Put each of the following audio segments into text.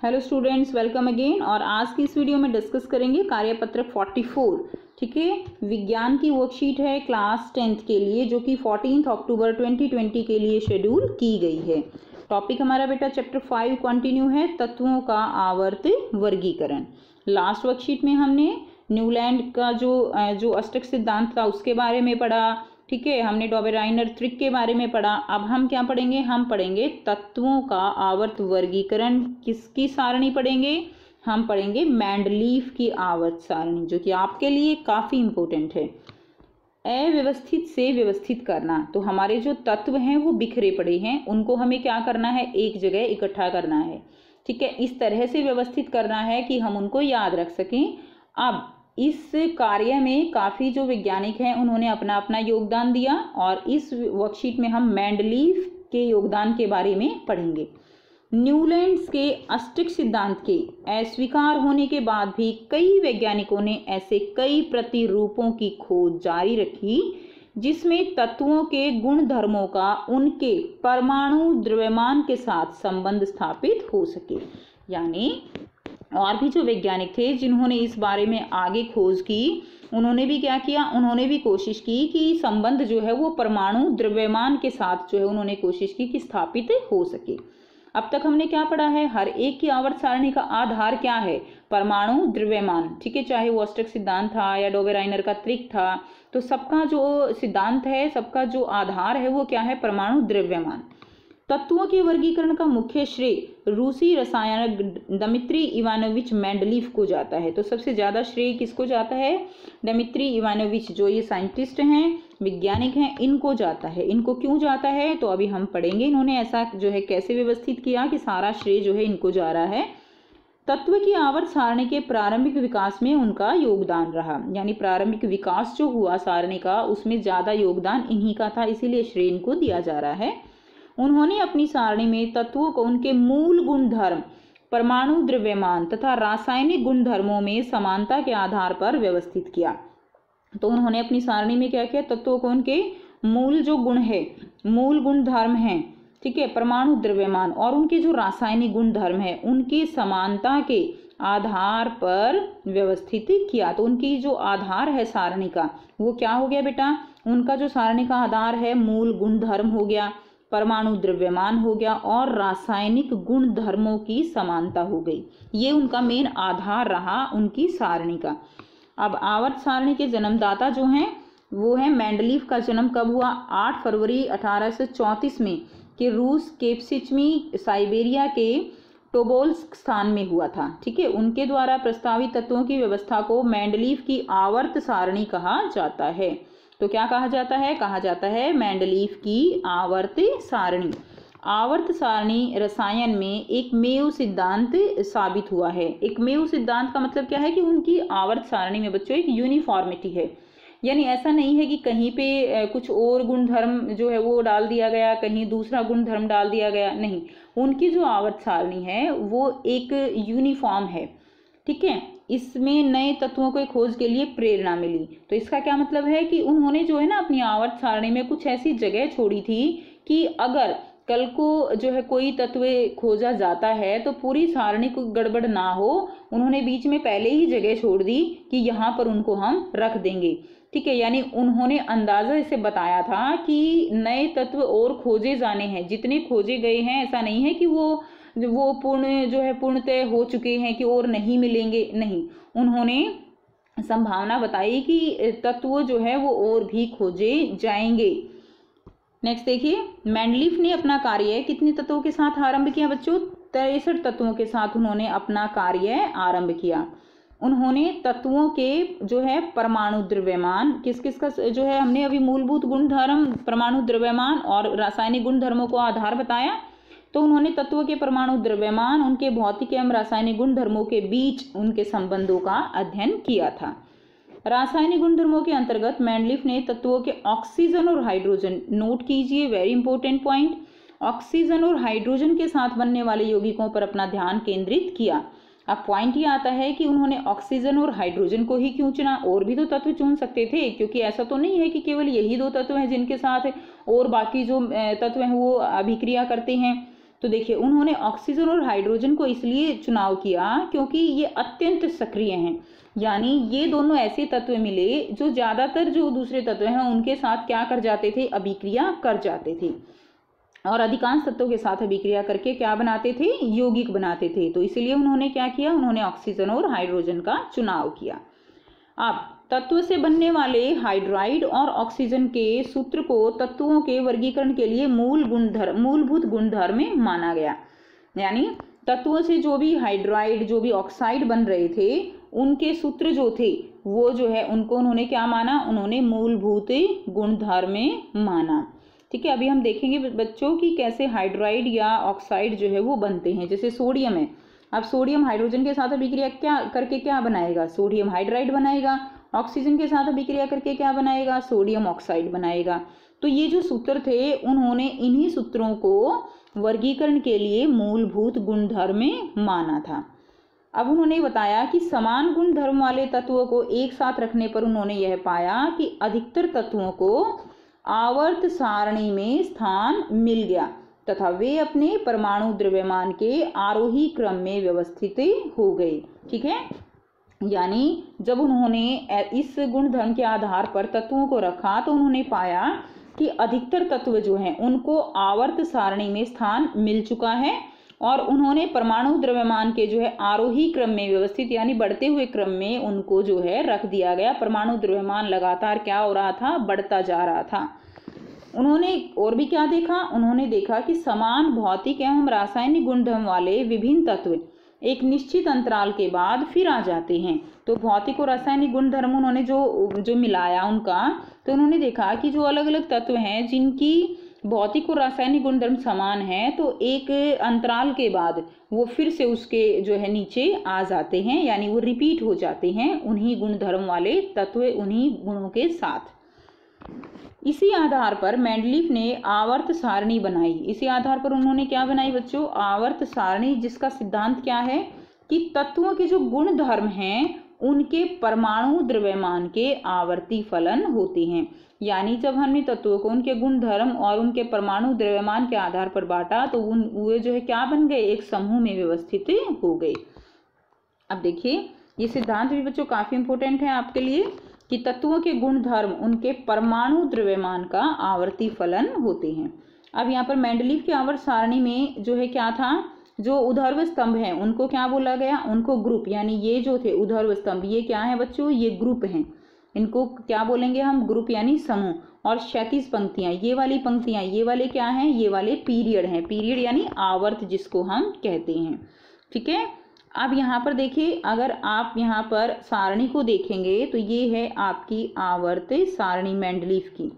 Hello students, welcome again. और आज की इस वीडियो में डिस्कस करेंगे कार्यपत्रक 44। ठीक है, विज्ञान की वर्कशीट है क्लास 10th के लिए, जो कि 14 अक्टूबर 2020 के लिए शेड्यूल की गई है। टॉपिक हमारा बेटा चैप्टर 5 कंटिन्यू है, तत्वों का आवर्त वर्गीकरण। लास्ट वर्कशीट में हमने न्यूलैंड का जो अष्टक सिद्धांत था उसके बारे में पढ़ा। ठीक है, हमने डॉबेराइनर ट्रिक के बारे में पढ़ा। अब हम क्या पढ़ेंगे? हम पढ़ेंगे तत्वों का आवर्त वर्गीकरण। किसकी सारणी पढ़ेंगे? हम पढ़ेंगे मेंडलीफ की आवर्त सारणी, जो कि आपके लिए काफ़ी इम्पोर्टेंट है। अव्यवस्थित से व्यवस्थित करना, तो हमारे जो तत्व हैं वो बिखरे पड़े हैं, उनको हमें क्या करना है? एक जगह इकट्ठा करना है। ठीक है, इस तरह से व्यवस्थित करना है कि हम उनको याद रख सकें। अब इस कार्य में काफ़ी जो वैज्ञानिक हैं उन्होंने अपना अपना योगदान दिया, और इस वर्कशीट में हम मेंडलीफ के योगदान के बारे में पढ़ेंगे। न्यूलैंड्स के अष्टक सिद्धांत के अस्वीकार होने के बाद भी कई वैज्ञानिकों ने ऐसे कई प्रतिरूपों की खोज जारी रखी जिसमें तत्वों के गुण धर्मों का उनके परमाणु द्रव्यमान के साथ संबंध स्थापित हो सके। यानी और भी जो वैज्ञानिक थे जिन्होंने इस बारे में आगे खोज की, उन्होंने भी क्या किया? उन्होंने भी कोशिश की कि संबंध जो है वो परमाणु द्रव्यमान के साथ जो है उन्होंने कोशिश की कि स्थापित हो सके। अब तक हमने क्या पढ़ा है? हर एक की आवर्त सारणी का आधार क्या है? परमाणु द्रव्यमान। ठीक है, चाहे वो अष्टक सिद्धांत था या डॉबेराइनर का त्रिक था, तो सबका जो सिद्धांत है, सबका जो आधार है वो क्या है? परमाणु द्रव्यमान। तत्वों के वर्गीकरण का मुख्य श्रेय रूसी रसायनज्ञ दिमित्री इवानोविच मेंडलीफ को जाता है। तो सबसे ज़्यादा श्रेय किसको जाता है? दिमित्री इवानोविच, जो ये साइंटिस्ट हैं, वैज्ञानिक हैं, इनको जाता है। इनको क्यों जाता है तो अभी हम पढ़ेंगे। इन्होंने ऐसा जो है कैसे व्यवस्थित किया कि सारा श्रेय जो है इनको जा रहा है। तत्व की आवर्त सारणी के प्रारंभिक विकास में उनका योगदान रहा, यानी प्रारंभिक विकास जो हुआ सारणी का उसमें ज़्यादा योगदान इन्हीं का था, इसीलिए श्रेय इनको दिया जा रहा है। उन्होंने अपनी सारणी में तत्वों को उनके मूल गुणधर्म, परमाणु द्रव्यमान तथा रासायनिक गुणधर्मों में समानता के आधार पर व्यवस्थित किया। तो उन्होंने अपनी सारणी में क्या किया? तत्वों को उनके मूल जो गुण है, मूल गुणधर्म हैं, ठीक है, परमाणु द्रव्यमान और उनके जो रासायनिक गुणधर्म है, उनकी समानता के आधार पर व्यवस्थित किया। तो उनकी जो आधार है सारणी का वो क्या हो गया बेटा? उनका जो सारणी का आधार है मूल गुणधर्म हो गया, परमाणु द्रव्यमान हो गया और रासायनिक गुण धर्मों की समानता हो गई। ये उनका मेन आधार रहा उनकी सारणी का। अब आवर्त सारणी के जन्मदाता जो हैं वो है मेंडलीफ। का जन्म कब हुआ? 8 फरवरी 1834 में कि रूस के पश्चिमी साइबेरिया के टोबोल्स्क स्थान में हुआ था। ठीक है, उनके द्वारा प्रस्तावित तत्वों की व्यवस्था को मेंडलीफ की आवर्त सारणी कहा जाता है। तो क्या कहा जाता है? कहा जाता है मेंडलीफ की आवर्त सारणी। आवर्त सारणी रसायन में एक मेव सिद्धांत साबित हुआ है। एक मेव सिद्धांत का मतलब क्या है? कि उनकी आवर्त सारणी में बच्चों एक यूनिफॉर्मिटी है, यानी ऐसा नहीं है कि कहीं पे कुछ और गुणधर्म जो है वो डाल दिया गया, कहीं दूसरा गुणधर्म डाल दिया गया, नहीं। उनकी जो आवर्त सारणी है वो एक यूनिफॉर्म है। ठीक है, इसमें नए तत्वों के खोज के लिए प्रेरणा मिली। तो इसका क्या मतलब है? कि उन्होंने जो है ना अपनी आवर्त सारणी में कुछ ऐसी जगह छोड़ी थी कि अगर कल को जो है कोई तत्व खोजा जाता है तो पूरी सारणी को गड़बड़ ना हो, उन्होंने बीच में पहले ही जगह छोड़ दी कि यहाँ पर उनको हम रख देंगे। ठीक है, यानी उन्होंने अंदाजा इसे बताया था कि नए तत्व और खोजे जाने हैं, जितने खोजे गए हैं ऐसा नहीं है कि वो पूर्ण जो है पूर्णतः हो चुके हैं कि और नहीं मिलेंगे, नहीं। उन्होंने संभावना बताई कि तत्व जो है वो और भी खोजे जाएंगे। नेक्स्ट देखिए, मेंडलीफ ने अपना कार्य कितने तत्वों के साथ आरंभ किया बच्चों? 63 तत्वों के साथ उन्होंने अपना कार्य आरंभ किया। उन्होंने तत्वों के जो है परमाणु द्रव्यमान, किस किस का जो है हमने अभी मूलभूत गुणधर्म, परमाणु द्रव्यमान और रासायनिक गुणधर्मों को आधार बताया। तो उन्होंने तत्वों के परमाणु द्रव्यमान, उनके भौतिक एवं रासायनिक गुणधर्मों के बीच उनके संबंधों का अध्ययन किया था। रासायनिक गुणधर्मों के अंतर्गत मेंडलीफ ने तत्वों के ऑक्सीजन और हाइड्रोजन, नोट कीजिए वेरी इंपॉर्टेंट पॉइंट, ऑक्सीजन और हाइड्रोजन के साथ बनने वाले यौगिकों पर अपना ध्यान केंद्रित किया। अब पॉइंट ये आता है कि उन्होंने ऑक्सीजन और हाइड्रोजन को ही क्यों चुना? और भी तो तत्व चुन सकते थे, क्योंकि ऐसा तो नहीं है कि केवल यही 2 तत्व हैं जिनके साथ और बाकी जो तत्व हैं वो अभिक्रिया करते हैं। तो देखिए उन्होंने ऑक्सीजन और हाइड्रोजन को इसलिए चुनाव किया क्योंकि ये अत्यंत सक्रिय हैं, यानी ये दोनों ऐसे तत्व मिले जो ज़्यादातर जो दूसरे तत्व हैं उनके साथ क्या कर जाते थे, अभिक्रिया कर जाते थे, और अधिकांश तत्वों के साथ अभिक्रिया करके क्या बनाते थे, यौगिक बनाते थे। तो इसलिए उन्होंने क्या किया, उन्होंने ऑक्सीजन और हाइड्रोजन का चुनाव किया। अब तत्व से बनने वाले हाइड्राइड और ऑक्सीजन के सूत्र को तत्वों के वर्गीकरण के लिए मूलभूत गुणधर्म माना गया, यानी तत्वों से जो भी हाइड्राइड जो भी ऑक्साइड बन रहे थे उनके सूत्र जो थे वो जो है उनको उन्होंने क्या माना, उन्होंने मूलभूत गुणधर्म माना। ठीक है, अभी हम देखेंगे बच्चों की कैसे हाइड्राइड या ऑक्साइड जो है वो बनते हैं। जैसे सोडियम है, अब सोडियम हाइड्रोजन के साथ अभिक्रिया क्या करके क्या बनाएगा, सोडियम हाइड्राइड बनाएगा। ऑक्सीजन के साथ अभिक्रिया करके क्या बनाएगा, सोडियम ऑक्साइड बनाएगा। तो ये जो सूत्र थे उन्होंने इन्हीं सूत्रों को वर्गीकरण के लिए मूलभूत गुणधर्म माना था। अब उन्होंने बताया कि समान गुणधर्म वाले तत्वों को एक साथ रखने पर उन्होंने यह पाया कि अधिकतर तत्वों को आवर्त सारणी में स्थान मिल गया तथा वे अपने परमाणु द्रव्यमान के आरोही क्रम में व्यवस्थित हो गए। ठीक है, यानी जब उन्होंने इस गुणधर्म के आधार पर तत्वों को रखा तो उन्होंने पाया कि अधिकतर तत्व जो हैं उनको आवर्त सारणी में स्थान मिल चुका है और उन्होंने परमाणु द्रव्यमान के जो है आरोही क्रम में व्यवस्थित यानी बढ़ते हुए क्रम में उनको जो है रख दिया गया। परमाणु द्रव्यमान लगातार क्या हो रहा था, बढ़ता जा रहा था। उन्होंने और भी क्या देखा, उन्होंने देखा कि समान भौतिक एवं रासायनिक गुणधर्म वाले विभिन्न तत्व एक निश्चित अंतराल के बाद फिर आ जाते हैं। तो भौतिक और रासायनिक गुणधर्म उन्होंने जो मिलाया उनका, तो उन्होंने देखा कि जो अलग अलग तत्व हैं जिनकी भौतिक और रासायनिक गुणधर्म समान है तो एक अंतराल के बाद वो फिर से उसके जो है नीचे आ जाते हैं, यानी वो रिपीट हो जाते हैं उन्हीं गुणधर्म वाले तत्व उन्हीं गुणों के साथ। इसी आधार पर मेंडलीफ ने आवर्त सारणी बनाई। इसी आधार पर उन्होंने क्या बनाई बच्चों, आवर्त सारणी, जिसका सिद्धांत क्या है कि तत्वों के जो गुण धर्म हैं उनके परमाणु द्रव्यमान के आवर्ती फलन होते हैं। यानी जब हमने तत्वों को उनके गुण धर्म और उनके परमाणु द्रव्यमान के आधार पर बांटा तो वे जो है क्या बन गए, एक समूह में व्यवस्थित हो गए। अब देखिए ये सिद्धांत भी बच्चों काफी इंपॉर्टेंट है आपके लिए कि तत्वों के गुण धर्म उनके परमाणु द्रव्यमान का आवर्ती फलन होते हैं। अब यहाँ पर मेंडलीफ की आवर्त सारणी में जो है क्या था, जो ऊर्ध्व स्तंभ हैं उनको क्या बोला गया, उनको ग्रुप, यानी ये जो थे ऊर्ध्व स्तंभ ये क्या है बच्चों, ये ग्रुप हैं, इनको क्या बोलेंगे हम, ग्रुप यानी समूह। और क्षैतिज पंक्तियां, ये वाली पंक्तियां, ये वाले क्या हैं, ये वाले पीरियड हैं, पीरियड यानी आवर्त जिसको हम कहते हैं। ठीक है, अब यहाँ पर देखिए अगर आप यहाँ पर सारणी को देखेंगे तो ये है आपकी आवर्त सारणी मेंडलीफ की।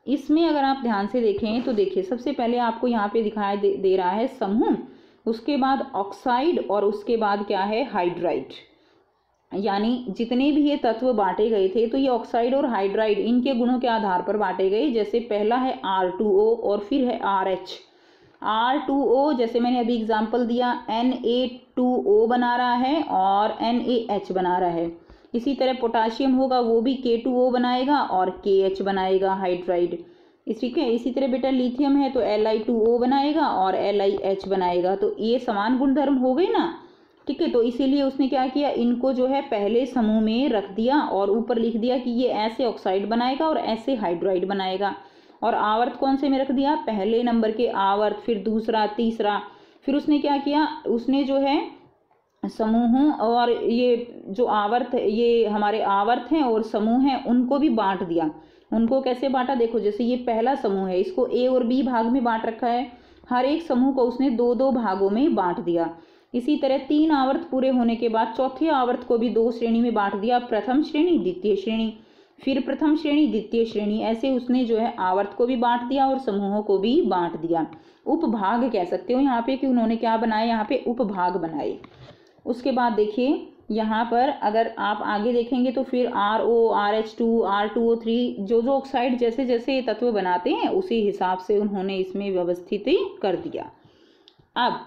इसमें अगर आप ध्यान से देखें तो देखिए सबसे पहले आपको यहाँ पे दिखाई दे रहा है समूह, उसके बाद ऑक्साइड और उसके बाद क्या है, हाइड्राइड। यानी जितने भी ये तत्व बांटे गए थे तो ये ऑक्साइड और हाइड्राइड इनके गुणों के आधार पर बांटे गए। जैसे पहला है R2O और फिर है RH। R2O जैसे मैंने अभी एग्जांपल दिया Na2O बना रहा है और NaH बना रहा है। इसी तरह पोटाशियम होगा वो भी K2O बनाएगा और KH बनाएगा हाइड्राइड। ठीक है, इसी तरह बेटा लिथियम है तो Li2O बनाएगा और LiH बनाएगा। तो ये समान गुणधर्म हो गए ना। ठीक है, तो इसीलिए उसने क्या किया, इनको जो है पहले समूह में रख दिया और ऊपर लिख दिया कि ये ऐसे ऑक्साइड बनाएगा और ऐसे हाइड्राइड बनाएगा। और आवर्त कौन से में रख दिया, पहले नंबर के आवर्त, फिर दूसरा, तीसरा। फिर उसने क्या किया, उसने जो है समूहों और ये जो आवर्त, ये हमारे आवर्त हैं और समूह हैं उनको भी बांट दिया। उनको कैसे बांटा, देखो जैसे ये पहला समूह है इसको A और B भाग में बांट रखा है, हर एक समूह को उसने दो दो भागों में बांट दिया। इसी तरह 3 आवर्त पूरे होने के बाद चौथे आवर्त को भी 2 श्रेणी में बांट दिया, प्रथम श्रेणी, द्वितीय श्रेणी, फिर प्रथम श्रेणी, द्वितीय श्रेणी। ऐसे उसने जो है आवर्त को भी बांट दिया और समूहों को भी बांट दिया। उपभाग कह सकते हो यहाँ पे कि उन्होंने क्या बनाए, यहाँ पे उपभाग बनाए। उसके बाद देखिए यहाँ पर अगर आप आगे देखेंगे तो फिर RO, RH2, R2O3 जो जो ऑक्साइड जैसे जैसे ये तत्व बनाते हैं उसी हिसाब से उन्होंने इसमें व्यवस्थित कर दिया। अब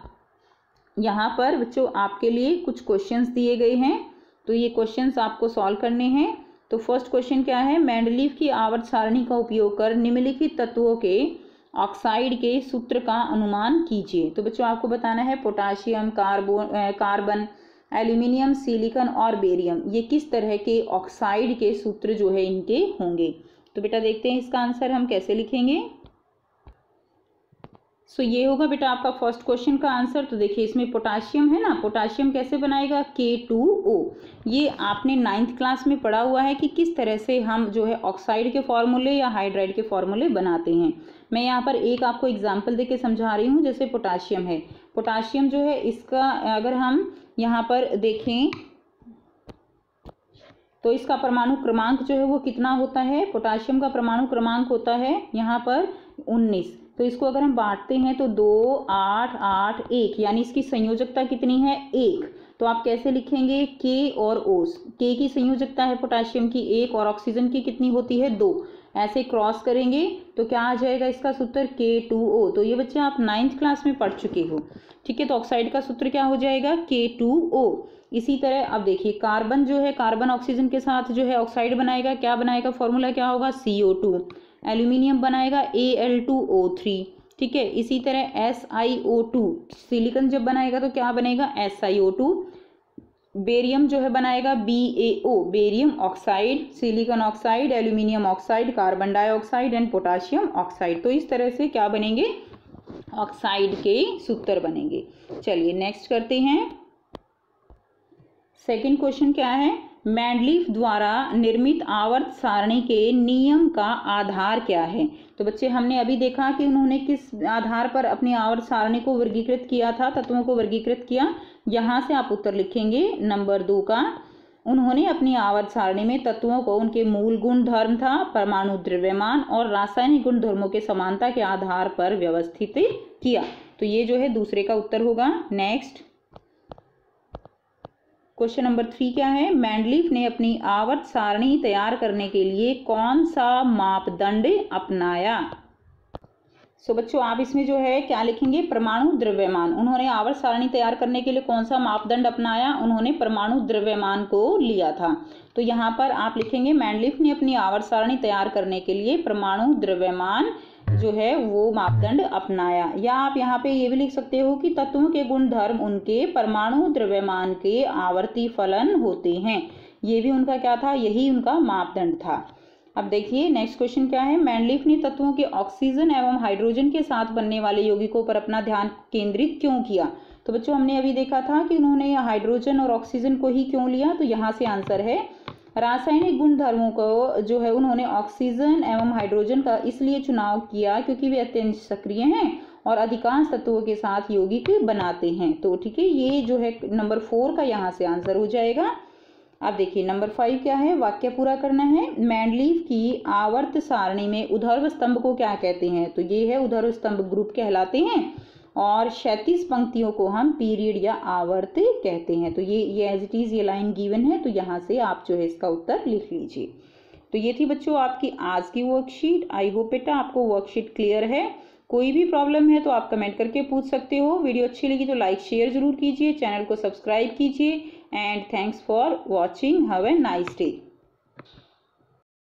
यहाँ पर बच्चों आपके लिए कुछ क्वेश्चंस दिए गए हैं, तो ये क्वेश्चंस आपको सॉल्व करने हैं। तो फर्स्ट क्वेश्चन क्या है, मेंडलीफ की आवर्त सारणी का उपयोग कर निम्नलिखित तत्वों के ऑक्साइड के सूत्र का अनुमान कीजिए। तो बच्चों आपको बताना है पोटाशियम, कार्बन, एल्यूमिनियम, सिलिकॉन और बेरियम, ये किस तरह के ऑक्साइड के सूत्र जो है इनके होंगे। तो बेटा देखते हैं इसका आंसर हम कैसे लिखेंगे। सो ये होगा बेटा आपका फर्स्ट क्वेश्चन का आंसर। तो देखिए इसमें पोटाशियम है ना, पोटाशियम कैसे बनाएगा, K2O। ये आपने 9th क्लास में पढ़ा हुआ है कि किस तरह से हम जो है ऑक्साइड के फॉर्मूले या हाइड्राइड के फॉर्मूले बनाते हैं। मैं यहाँ पर एक आपको एग्जाम्पल देके समझा रही हूँ। जैसे पोटाशियम है, पोटाशियम जो है इसका अगर हम यहाँ पर देखें तो इसका परमाणु क्रमांक जो है वो कितना होता है, पोटाशियम का परमाणु क्रमांक होता है यहाँ पर 19। तो इसको अगर हम बांटते हैं तो 2, 8, 8, 1, यानी इसकी संयोजकता कितनी है, 1। तो आप कैसे लिखेंगे, K और O। K की संयोजकता है पोटाशियम की 1 और ऑक्सीजन की कितनी होती है, 2। ऐसे क्रॉस करेंगे तो क्या आ जाएगा इसका सूत्र, K2O। तो ये बच्चे आप 9th क्लास में पढ़ चुके हो, ठीक है। तो ऑक्साइड का सूत्र क्या हो जाएगा, K2O। इसी तरह अब देखिए कार्बन जो है, कार्बन ऑक्सीजन के साथ जो है ऑक्साइड बनाएगा, क्या बनाएगा, फॉर्मूला क्या होगा, CO2। एल्यूमिनियम बनाएगा Al2O3, ठीक है। इसी तरह SiO2, सिलिकॉन जब बनाएगा तो क्या बनेगा, SiO2। बेरियम जो है बनाएगा BaO, barium oxide, silicon oxide, aluminium oxide, carbon dioxide and potassium oxide. तो इस तरह से क्या बनेंगे, ऑक्साइड के सूत्र बनेंगे। चलिए नेक्स्ट करते हैं। सेकंड क्वेश्चन क्या है, मैंडलीफ द्वारा निर्मित आवर्त सारणी के नियम का आधार क्या है। तो बच्चे हमने अभी देखा कि उन्होंने किस आधार पर अपनी आवर्त सारणी को वर्गीकृत किया था, तत्वों को वर्गीकृत किया। यहाँ से आप उत्तर लिखेंगे नंबर 2 का। उन्होंने अपनी आवर्त सारणी में तत्वों को उनके मूल गुण धर्म था, परमाणु द्रव्यमान और रासायनिक गुण धर्मों के समानता के आधार पर व्यवस्थित किया। तो ये जो है दूसरे का उत्तर होगा। नेक्स्ट क्वेश्चन नंबर 3 क्या है, मैंडलीफ ने अपनी आवर्त सारणी तैयार करने के लिए कौन सा मापदंड अपनाया। सो बच्चों आप इसमें जो है क्या लिखेंगे, परमाणु द्रव्यमान। उन्होंने आवर्त सारणी तैयार करने के लिए कौन सा मापदंड अपनाया, उन्होंने परमाणु द्रव्यमान को लिया था। तो यहाँ पर आप लिखेंगे मैंडलीफ ने अपनी आवर्त सारणी तैयार करने के लिए परमाणु द्रव्यमान जो है वो मापदंड अपनाया। या आप यहाँ पे ये भी लिख सकते हो कि तत्वों के गुण धर्म उनके परमाणु द्रव्यमान के आवर्ती फलन होते हैं। ये भी उनका क्या था, यही उनका मापदंड था। अब देखिए नेक्स्ट क्वेश्चन क्या है, मैंडलीफ ने तत्वों के ऑक्सीजन एवं हाइड्रोजन के साथ बनने वाले यौगिकों पर अपना ध्यान केंद्रित क्यों किया। तो बच्चों हमने अभी देखा था कि उन्होंने हाइड्रोजन और ऑक्सीजन को ही क्यों लिया। तो यहाँ से आंसर है रासायनिक गुण धर्मों को जो है उन्होंने ऑक्सीजन एवं हाइड्रोजन का इसलिए चुनाव किया क्योंकि वे अत्यंत सक्रिय हैं और अधिकांश तत्वों के साथ यौगिक बनाते हैं। तो ठीक है, ये जो है नंबर 4 का यहाँ से आंसर हो जाएगा। अब देखिए नंबर 5 क्या है, वाक्य पूरा करना है। मैंडलीफ की आवर्त सारणी में ऊर्ध्व स्तंभ को क्या कहते हैं। तो ये है ऊर्ध्व स्तंभ ग्रुप कहलाते हैं और क्षैतिज पंक्तियों को हम पीरियड या आवर्त कहते हैं। तो ये एज इट इज ये लाइन गिवन है, तो यहाँ से आप जो है इसका उत्तर लिख लीजिए। तो ये थी बच्चों आपकी आज की वर्कशीट। आई होप बेटा आपको वर्कशीट क्लियर है। कोई भी प्रॉब्लम है तो आप कमेंट करके पूछ सकते हो। वीडियो अच्छी लगी तो लाइक शेयर जरूर कीजिए, चैनल को सब्सक्राइब कीजिए and thanks for watching. Have a nice day.